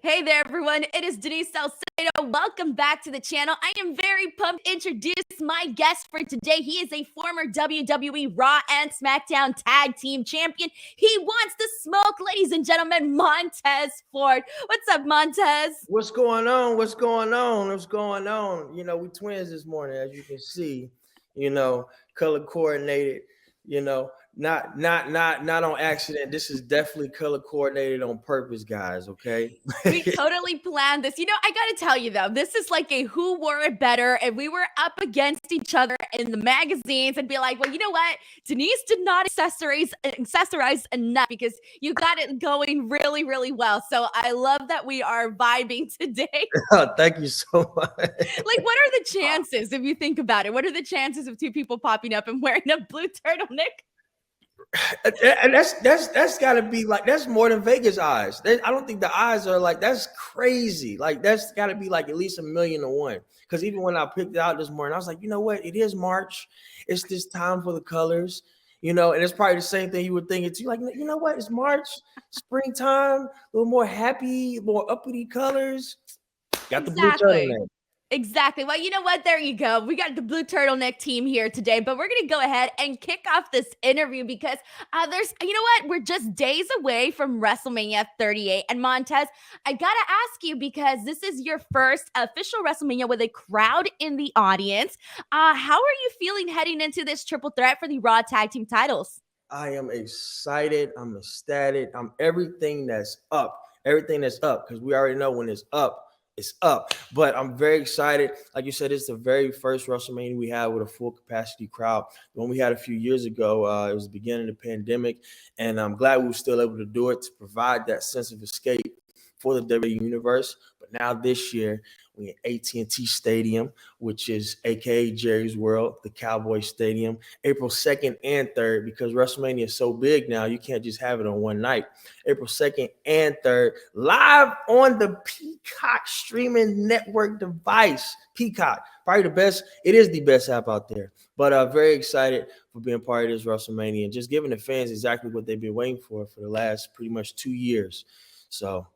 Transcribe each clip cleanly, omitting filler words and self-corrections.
Hey there, everyone. It is Denise Salcedo. Welcome back to the channel. I am very pumped to introduce my guest for today. He is a former WWE Raw and SmackDown Tag Team Champion. He wants the smoke, ladies and gentlemen, Montez Ford. What's up, Montez? What's going on? What's going on? What's going on? You know, we twins this morning, as you can see, color coordinated, not on accident. This is definitely color coordinated on purpose, guys. Okay. We totally planned this. I got to tell you, though, this is like a who wore it better. And we were up against each other in the magazines and be like, well, you know what? Denise did not accessorize enough because you got it going really, really well. So I love that we are vibing today. Thank you so much. Like, what are the chances, if you think about it? What are the chances of two people popping up and wearing a blue turtleneck? And that's got to be like, that's more than Vegas eyes. I don't think the eyes are like, that's crazy. Like, that's got to be like at least 1,000,000 to 1. Because even when I picked it out this morning, I was like, you know what? It is March. It's this time for the colors, and it's probably the same thing you would think. It's like, you know what? It's March, springtime, a little more happy, more uppity colors. Got the blue turtleneck. Exactly. Well, you know what? There you go. We got the blue turtleneck team here today, but we're going to go ahead and kick off this interview because we're just days away from WrestleMania 38. And Montez, I got to ask you, because this is your first official WrestleMania with a crowd in the audience. How are you feeling heading into this triple threat for the Raw Tag Team titles? I am excited. I'm ecstatic. I'm everything that's up. Everything that's up, because we already know when it's up. It's up, but I'm very excited. Like you said, it's the very first WrestleMania we had with a full capacity crowd. The one we had a few years ago, it was the beginning of the pandemic, and I'm glad we were still able to do it to provide that sense of escape for the WWE Universe. But now this year, we at AT&T Stadium, which is AKA Jerry's World, the Cowboy Stadium, April 2nd and 3rd, because WrestleMania is so big now, you can't just have it on one night. April 2nd and 3rd, live on the Peacock streaming network device. Peacock, probably the best. It is the best app out there. But very excited for being part of this WrestleMania and just giving the fans exactly what they've been waiting for the last pretty much 2 years. So...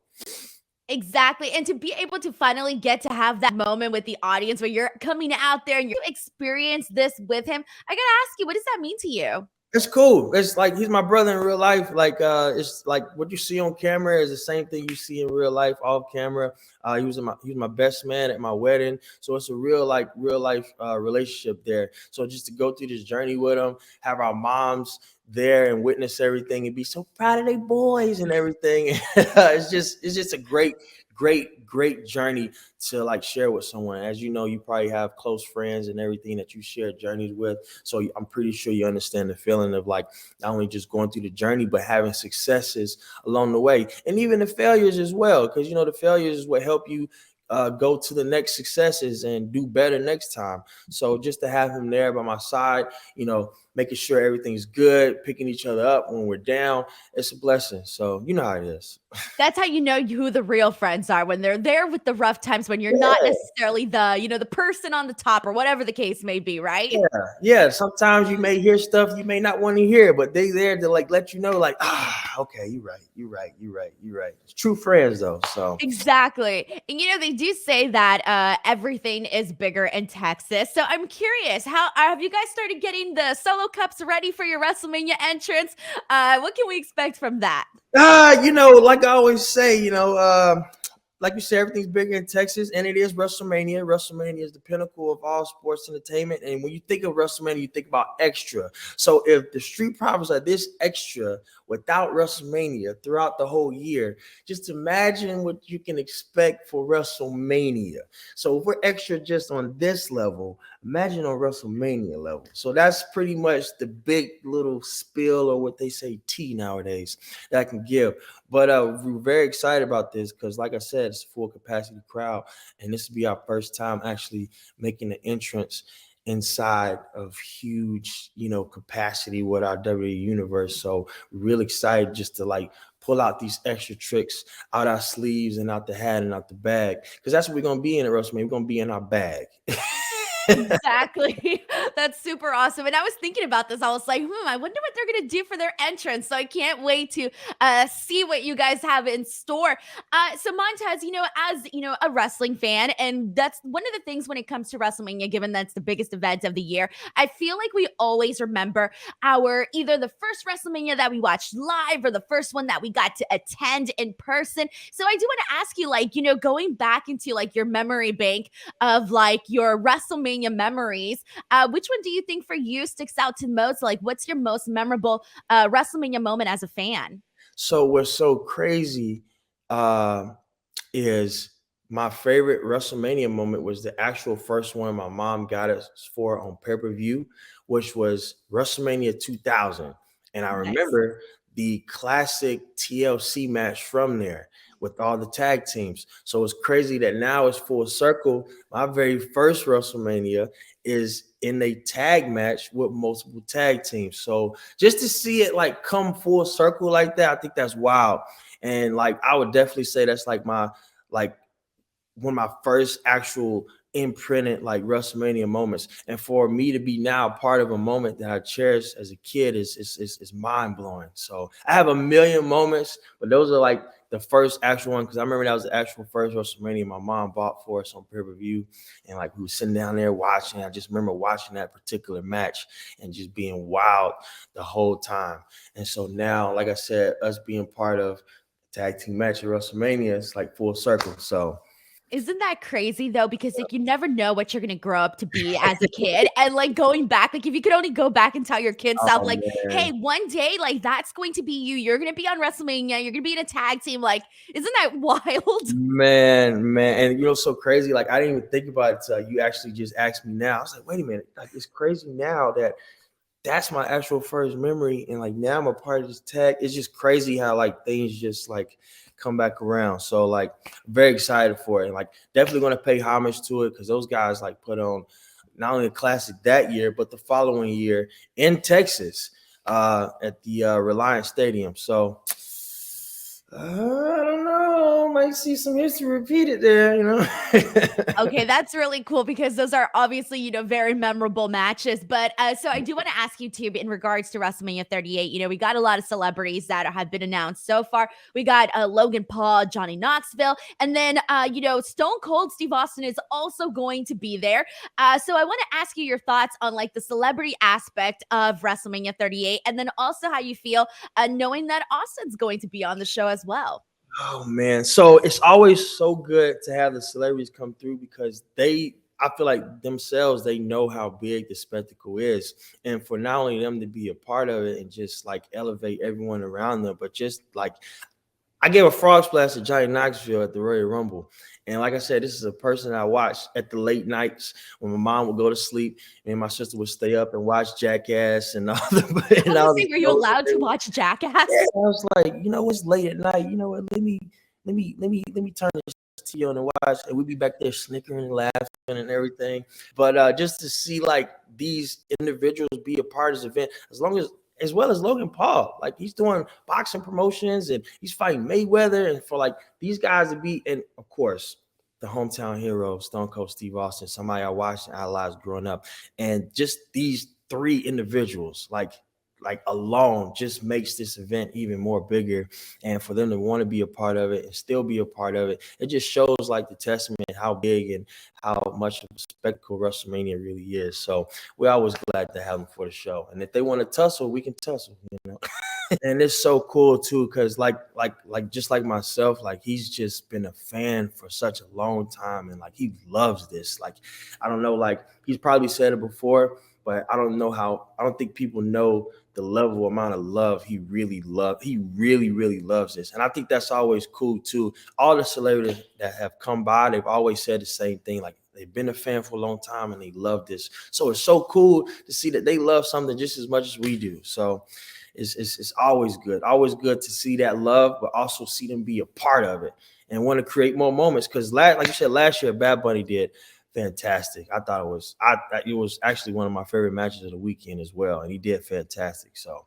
Exactly. And to be able to finally get to have that moment with the audience where you're coming out there and you experience this with him, I got to ask you, what does that mean to you? It's cool. It's like he's my brother in real life. Like it's like what you see on camera is the same thing you see in real life off camera. He was my best man at my wedding, so it's a real life relationship there. So just to go through this journey with him, have our moms there and witness everything and be so proud of their boys and everything. It's just a great journey to like share with someone. As you know, you probably have close friends and everything that you share journeys with. So I'm pretty sure you understand the feeling of like not only just going through the journey, but having successes along the way, and even the failures as well. Because the failures is what help you go to the next successes and do better next time. So just to have him there by my side, making sure everything's good, picking each other up when we're down, it's a blessing. So you know how it is. That's how you know who the real friends are, when they're there with the rough times, when you're not necessarily the person on the top or whatever the case may be, right? Yeah. Sometimes you may hear stuff you may not want to hear, but they there to like let you know, like, okay, you're right. It's true friends though. So exactly. And they do say that everything is bigger in Texas. So I'm curious, how have you guys started getting the solo cups ready for your WrestleMania entrance? What can we expect from that? Like I always say, like you said, everything's bigger in Texas, and it is WrestleMania. WrestleMania is the pinnacle of all sports entertainment. And when you think of WrestleMania, you think about extra. So if the Street Profits are this extra without WrestleMania throughout the whole year, just imagine what you can expect for WrestleMania. So if we're extra just on this level, imagine on WrestleMania level. So that's pretty much the big little spill, or what they say tea nowadays, that I can give. But we're very excited about this because, like I said, it's a full capacity crowd, and this will be our first time actually making an entrance inside of huge, capacity with our WWE Universe. So we're really excited just to like pull out these extra tricks out our sleeves and out the hat and out the bag, because that's what we're gonna be in at WrestleMania. We're gonna be in our bag. Exactly. That's super awesome. And I was thinking about this. I was like, I wonder what they're gonna do for their entrance. So I can't wait to see what you guys have in store. So Montez, as a wrestling fan, and that's one of the things when it comes to WrestleMania, given that's the biggest event of the year, I feel like we always remember our either the first WrestleMania that we watched live or the first one that we got to attend in person. So I do want to ask you, going back into like your memory bank of like your WrestleMania memories. Which one do you think for you sticks out to most? Like, what's your most memorable WrestleMania moment as a fan? So what's so crazy uh, is my favorite WrestleMania moment was the actual first one my mom got us for on pay-per-view, which was WrestleMania 2000. And I Nice. remember the classic TLC match from there with all the tag teams. So it's crazy that now it's full circle. My very first WrestleMania is in a tag match with multiple tag teams. So just to see it like come full circle like that, I think that's wild. And like I would definitely say that's like one of my first actual imprinted like WrestleMania moments. And for me to be now part of a moment that I cherished as a kid is mind blowing. So I have a million moments, but those are like the first actual one because I remember that was the actual first WrestleMania my mom bought for us on pay-per-view. And like we were sitting down there watching. I just remember watching that particular match and just being wild the whole time. And so now, like I said, us being part of tag team match at WrestleMania, it's like full circle. So Isn't that crazy though? Because like you never know what you're gonna grow up to be as a kid. And like going back, like if you could only go back and tell your kid self, oh like, hey, man. one day, like that's going to be you. You're gonna be on WrestleMania, you're gonna be in a tag team. Like, isn't that wild? Man, and so crazy. Like I didn't even think about it till you actually just asked me now. I was like, wait a minute, like it's crazy now that that's my actual first memory, and like now I'm a part of this tag. It's just crazy how like things just like come back around. So like very excited for it, and like definitely going to pay homage to it because those guys like put on not only a classic that year but the following year in Texas at the Reliance Stadium. So I don't know. Might see some history repeated there. Okay, that's really cool because those are obviously, very memorable matches. But so I do want to ask you too, in regards to WrestleMania 38, we got a lot of celebrities that have been announced so far. We got Logan Paul, Johnny Knoxville, and then, Stone Cold Steve Austin is also going to be there. So I want to ask you your thoughts on like the celebrity aspect of WrestleMania 38, and then also how you feel knowing that Austin's going to be on the show as well. Oh man, so it's always so good to have the celebrities come through because I feel like themselves, they know how big the spectacle is. And for not only them to be a part of it and just like elevate everyone around them, but just like I gave a frog splash to Johnny Knoxville at the Royal Rumble. And like I said, this is a person I watched at the late nights when my mom would go to sleep and my sister would stay up and watch Jackass and all the I and was gonna all the say, were you shows. allowed to watch Yeah, Jackass? I was like, it's late at night. You know what? Let me turn this TV on and watch, and we'd be back there snickering and laughing and everything. But just to see like these individuals be a part of this event, as well as Logan Paul, like he's doing boxing promotions and he's fighting Mayweather, and for like these guys to be, and of course. The hometown hero, Stone Cold Steve Austin, somebody I watched and idolized growing up, and just these three individuals, like alone just makes this event even more bigger. And for them to want to be a part of it and still be a part of it, it just shows like the testament how big and how much of a spectacle WrestleMania really is. So we're always glad to have them for the show, and if they want to tussle, we can tussle. And it's so cool too because like just like myself, like he's just been a fan for such a long time, and like he loves this. Like I don't know, like he's probably said it before, but I don't think people know the level amount of love he really loves this. And I think that's always cool too. All the celebrities that have come by, they've always said the same thing, like they've been a fan for a long time and they love this. So it's so cool to see that they love something just as much as we do. So it's always good to see that love, but also see them be a part of it and want to create more moments. Because like you said, last year Bad Bunny did fantastic. I thought it was actually one of my favorite matches of the weekend as well, and he did fantastic. So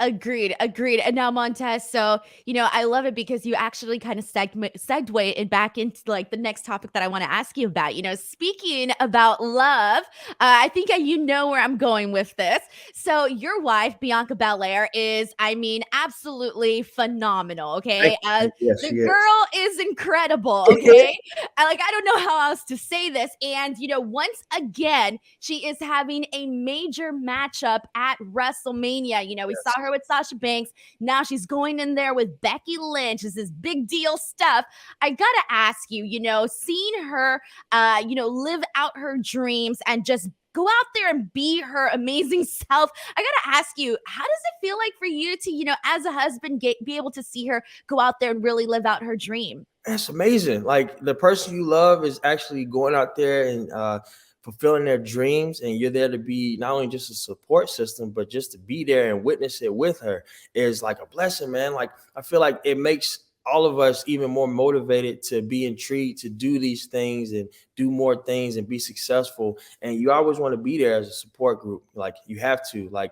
Agreed, agreed. And now Montez, so I love it because you actually kind of segued it back into like the next topic that I want to ask you about. Speaking about love, I think you know where I'm going with this. So your wife, Bianca Belair, is, I mean, absolutely phenomenal. Thank Okay, you. Yes, the she is. girl is incredible. Okay, I don't know how else to say this. And once again, she is having a major matchup at WrestleMania. We saw Yes. her with Sasha Banks. Now she's going in there with Becky Lynch. This is big deal stuff. I gotta ask you, seeing her, live out her dreams and just go out there and be her amazing self. I gotta ask you, how does it feel like for you to, as a husband, be able to see her go out there and really live out her dream? That's amazing. Like the person you love is actually going out there and fulfilling their dreams, and you're there to be not only just a support system, but just to be there and witness it with her is like a blessing, man. Like I feel like it makes all of us even more motivated to be intrigued to do these things and do more things and be successful. And you always want to be there as a support group. Like you have to, like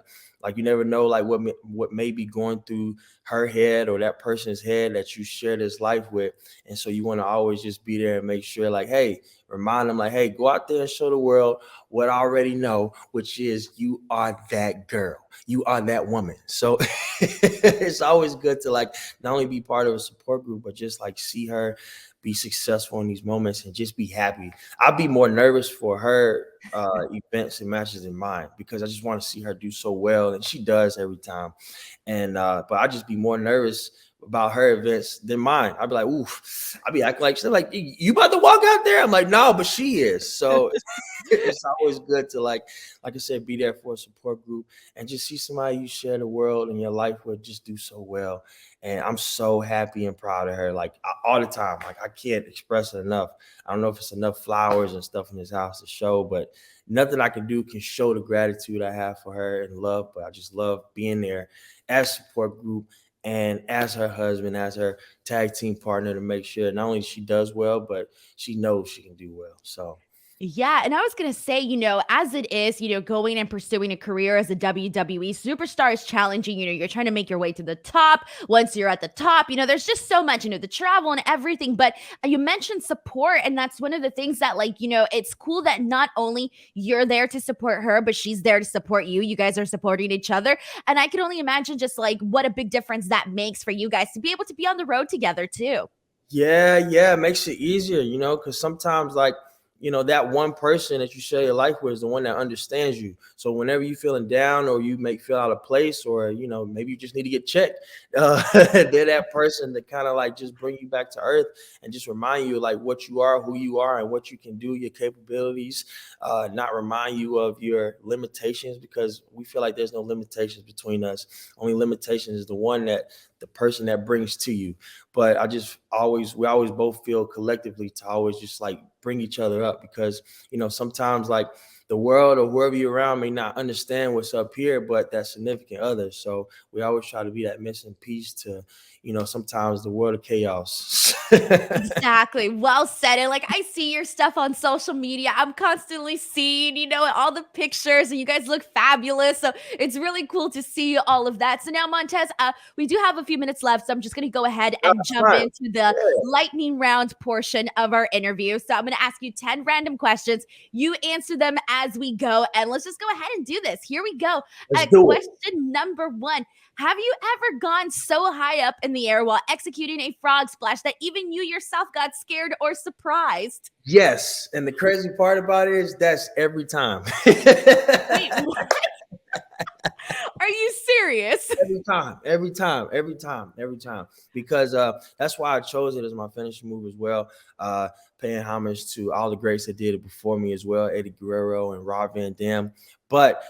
you never know like what may be going through her head or that person's head that you share this life with. And so you want to always just be there and make sure like, hey, remind them like, hey, go out there and show the world what I already know, which is you are that girl, you are that woman. So it's always good to like not only be part of a support group, but just like see her be successful in these moments and just be happy. I'll be more nervous for her events and matches than mine because I just want to see her do so well, and she does every time. And but I just be more nervous about her events than mine. I'd be like, oof, I'd be acting like she's like, you about to walk out there? I'm like, no, but she is. So it's always good to like I said, be there for a support group and just see somebody you share the world and your life with just do so well. And I'm so happy and proud of her, like all the time. Like I can't express it enough. I don't know if it's enough flowers and stuff in this house to show, but nothing I can do can show the gratitude I have for her and love. But I just love being there as support group and as her husband, as her tag team partner to make sure not only she does well, but she knows she can do well. So Yeah, and I was gonna say, as it is, going and pursuing a career as a WWE superstar is challenging. You're trying to make your way to the top. Once you're at the top, there's just so much, the travel and everything. But you mentioned support, and that's one of the things that, like, it's cool that not only you're there to support her, but she's there to support you. You guys are supporting each other, and I can only imagine just like what a big difference that makes for you guys to be able to be on the road together too. yeah, it makes it easier, because sometimes like that one person that you share your life with is the one that understands you. So whenever you feeling down or you may feel out of place or maybe you just need to get checked, they're that person that kind of like just bring you back to earth and just remind you like what you are, who you are, and what you can do, your capabilities, not remind you of your limitations, because we feel like there's no limitations between us. Only limitation is the one that the person that brings to you. But we always both feel collectively to always just like bring each other up, because sometimes like the world or whoever you're around may not understand what's up here, but that significant other. So we always try to be that missing piece to sometimes the world of chaos. Exactly. Well said. And like I see your stuff on social media. I'm constantly seeing, all the pictures and you guys look fabulous. So it's really cool to see all of that. So now, Montez, we do have a few minutes left. So I'm just going to go ahead and jump Right. into the lightning round portion of our interview. So I'm going to ask you 10 random questions. You answer them as we go. And let's just go ahead and do this. Here we go. Let's do it. Question number one. Have you ever gone so high up in the air while executing a frog splash that even you yourself got scared or surprised? Yes. And the crazy part about it is that's every time. Wait, what? Are you serious? every time, because that's why I chose it as my finishing move as well, paying homage to all the greats that did it before me as well, Eddie Guerrero and Rob Van Dam. But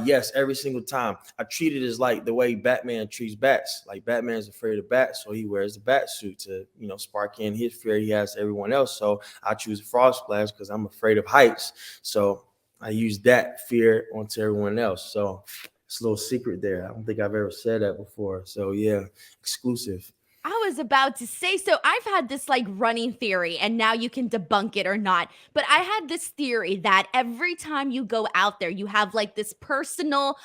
yes, every single time I treat it as like the way Batman treats bats. Like Batman's afraid of bats, so he wears the bat suit to spark in his fear he has to everyone else. So I choose a frog splash because I'm afraid of heights, so I use that fear onto everyone else. So it's a little secret there. I don't think I've ever said that before. So yeah, exclusive. I was about to say, so I've had this like running theory, and now you can debunk it or not. But I had this theory that every time you go out there, you have like this personal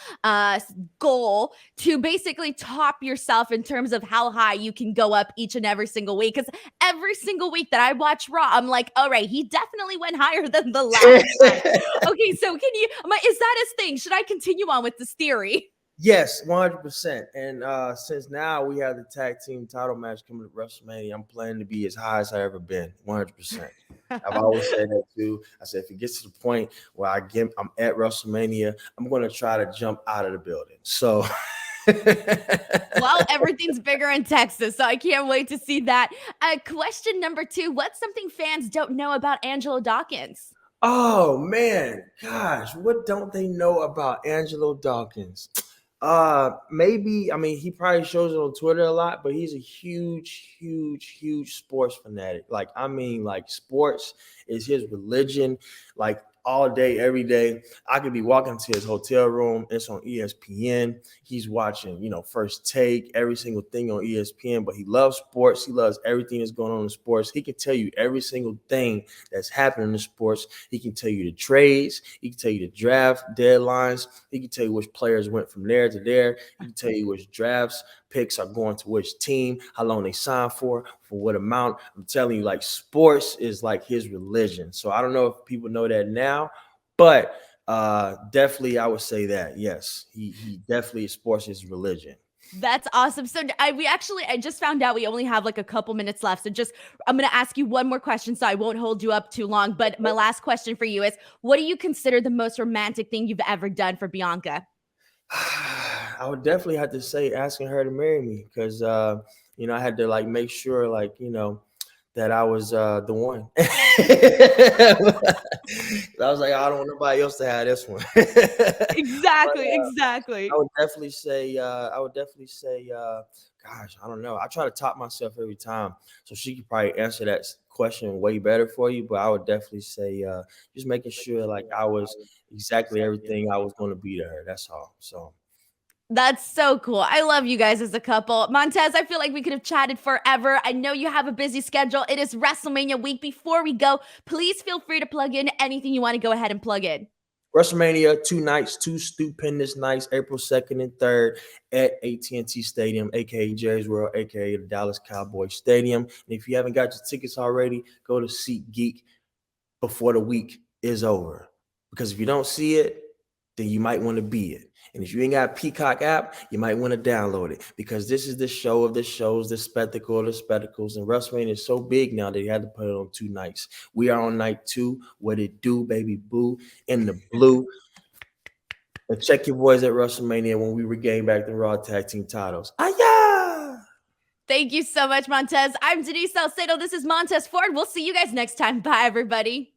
goal to basically top yourself in terms of how high you can go up each and every single week. Because every single week that I watch Raw, I'm like, all right, he definitely went higher than the last time. Okay, so can you, is that his thing? Should I continue on with this theory? Yes, 100%. And since now we have the tag team title match coming to WrestleMania, I'm planning to be as high as I ever been. 100%. I've always said that too. I said if it gets to the point where I'm at WrestleMania, I'm going to try to jump out of the building. So. Well, everything's bigger in Texas, so I can't wait to see that. Question number 2: what's something fans don't know about Angelo Dawkins? Oh man, gosh, what don't they know about Angelo Dawkins? Maybe, I mean, he probably shows it on Twitter a lot, but he's a huge sports fanatic. Like, I mean, like, sports is his religion. Like, all day, every day. I could be walking to his hotel room. It's on ESPN. He's watching, First Take, every single thing on ESPN. But he loves sports. He loves everything that's going on in sports. He can tell you every single thing that's happening in sports. He can tell you the trades. He can tell you the draft deadlines. He can tell you which players went from there to there. He can tell you which drafts picks are going to which team, how long they signed for what amount. I'm telling you, like, sports is like his religion. So I don't know if people know that now, but definitely I would say that, yes, he definitely sports his religion. That's awesome. So I just found out we only have like a couple minutes left. So I'm going to ask you one more question so I won't hold you up too long. But my last question for you is, what do you consider the most romantic thing you've ever done for Bianca? I would definitely have to say asking her to marry me because, I had to like make sure like, that I was the one. I was like, I don't want nobody else to have this one. Exactly, But, exactly. gosh, I don't know. I try to top myself every time. So she could probably answer that question way better for you. But I would definitely say just making sure like I was exactly everything I was going to be to her. That's all. So. That's so cool. I love you guys as a couple. Montez, I feel like we could have chatted forever. I know you have a busy schedule. It is WrestleMania week. Before we go, please feel free to plug in anything you want to go ahead and plug in. WrestleMania, 2 nights, 2 stupendous nights, April 2nd and 3rd at AT&T Stadium, aka Jerry's World, aka the Dallas Cowboys Stadium. And if you haven't got your tickets already, go to SeatGeek before the week is over. Because if you don't see it, then you might want to be it. And if you ain't got a Peacock app, you might want to download it because this is the show of the shows, the spectacle of the spectacles. And WrestleMania is so big now that they had to put it on 2 nights. We are on night 2. What it do, baby boo, in the blue. And check your boys at WrestleMania when we regain back the Raw Tag Team titles. Ah, Thank you so much, Montez. I'm Denise Salcedo. This is Montez Ford. We'll see you guys next time. Bye, everybody.